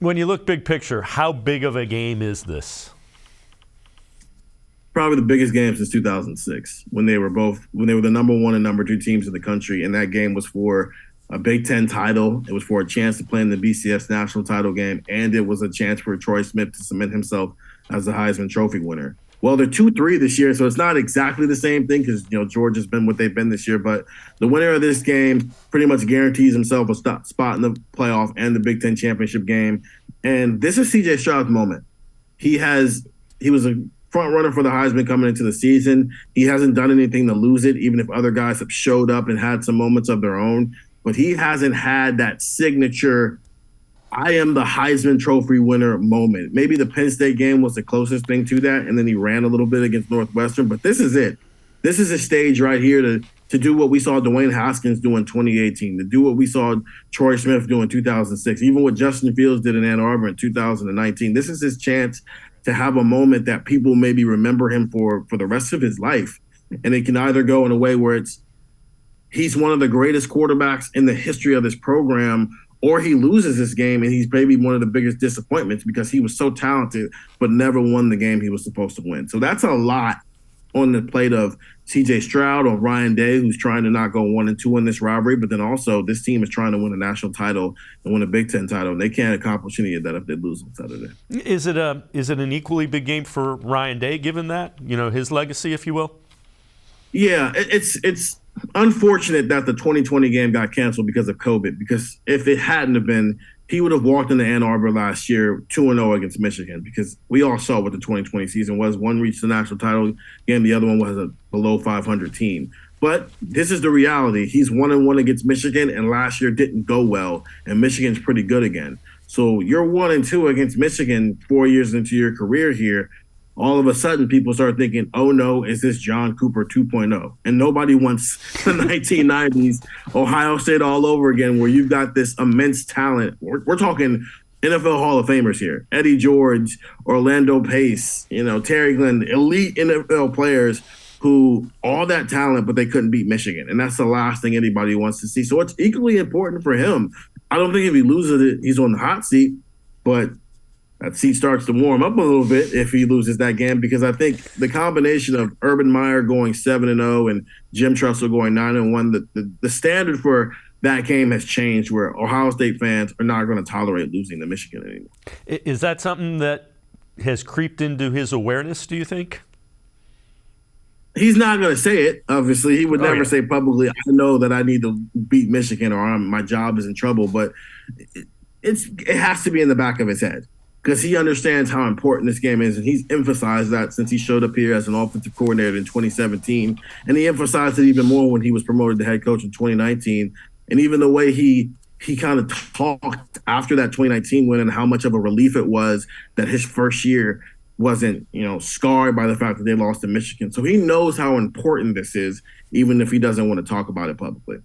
When you look big picture, how big of a game is this? Probably the biggest game since 2006 when they were the number one and number two teams in the country. And that game was for a Big Ten title. It was for a chance to play in the BCS national title game. And it was a chance for Troy Smith to cement himself as the Heisman Trophy winner. Well, they're 2-3 this year, so it's not exactly the same thing because, Georgia's been what they've been this year. But the winner of this game pretty much guarantees himself a spot in the playoff and the Big Ten championship game. And this is C.J. Stroud's moment. He was a front runner for the Heisman coming into the season. He hasn't done anything to lose it, even if other guys have showed up and had some moments of their own. But he hasn't had that signature, I am the Heisman Trophy winner moment. Maybe the Penn State game was the closest thing to that, and then he ran a little bit against Northwestern. But this is it. This is a stage right here to do what we saw Dwayne Haskins do in 2018, to do what we saw Troy Smith do in 2006, even what Justin Fields did in Ann Arbor in 2019. This is his chance to have a moment that people maybe remember him for the rest of his life. And it can either go in a way where he's one of the greatest quarterbacks in the history of this program, or he loses this game and he's maybe one of the biggest disappointments because he was so talented but never won the game he was supposed to win. So that's a lot on the plate of C.J. Stroud or Ryan Day, who's trying to not go 1-2 in this rivalry, but then also this team is trying to win a national title and win a Big Ten title, and they can't accomplish any of that if they lose on Saturday. Is it an equally big game for Ryan Day, given that, his legacy, if you will? Yeah, it's unfortunate that the 2020 game got canceled because of COVID, because if it hadn't have been, he would have walked into Ann Arbor last year 2-0 against Michigan, because we all saw what the 2020 season was. One reached the national title game, the other one was a below 500 team. But this is the reality. He's 1-1 against Michigan, and last year didn't go well, and Michigan's pretty good again. So you're 1-2 against Michigan 4 years into your career here. All of a sudden, people start thinking, oh no, is this John Cooper 2.0? And nobody wants the 1990s Ohio State all over again, where you've got this immense talent. We're talking NFL Hall of Famers here. Eddie George, Orlando Pace, Terry Glenn, elite NFL players who all that talent, but they couldn't beat Michigan. And that's the last thing anybody wants to see. So it's equally important for him. I don't think if he loses it, he's on the hot seat, but that seat starts to warm up a little bit if he loses that game, because I think the combination of Urban Meyer going 7-0 and Jim Tressel going 9-1, the standard for that game has changed, where Ohio State fans are not going to tolerate losing to Michigan anymore. Is that something that has creeped into his awareness, do you think? He's not going to say it, obviously. He would never say publicly, I know that I need to beat Michigan or my job is in trouble, but it has to be in the back of his head, because he understands how important this game is, and he's emphasized that since he showed up here as an offensive coordinator in 2017, and he emphasized it even more when he was promoted to head coach in 2019. And even the way he kind of talked after that 2019 win, and how much of a relief it was that his first year wasn't, scarred by the fact that they lost to Michigan. So he knows how important this is, even if he doesn't want to talk about it publicly.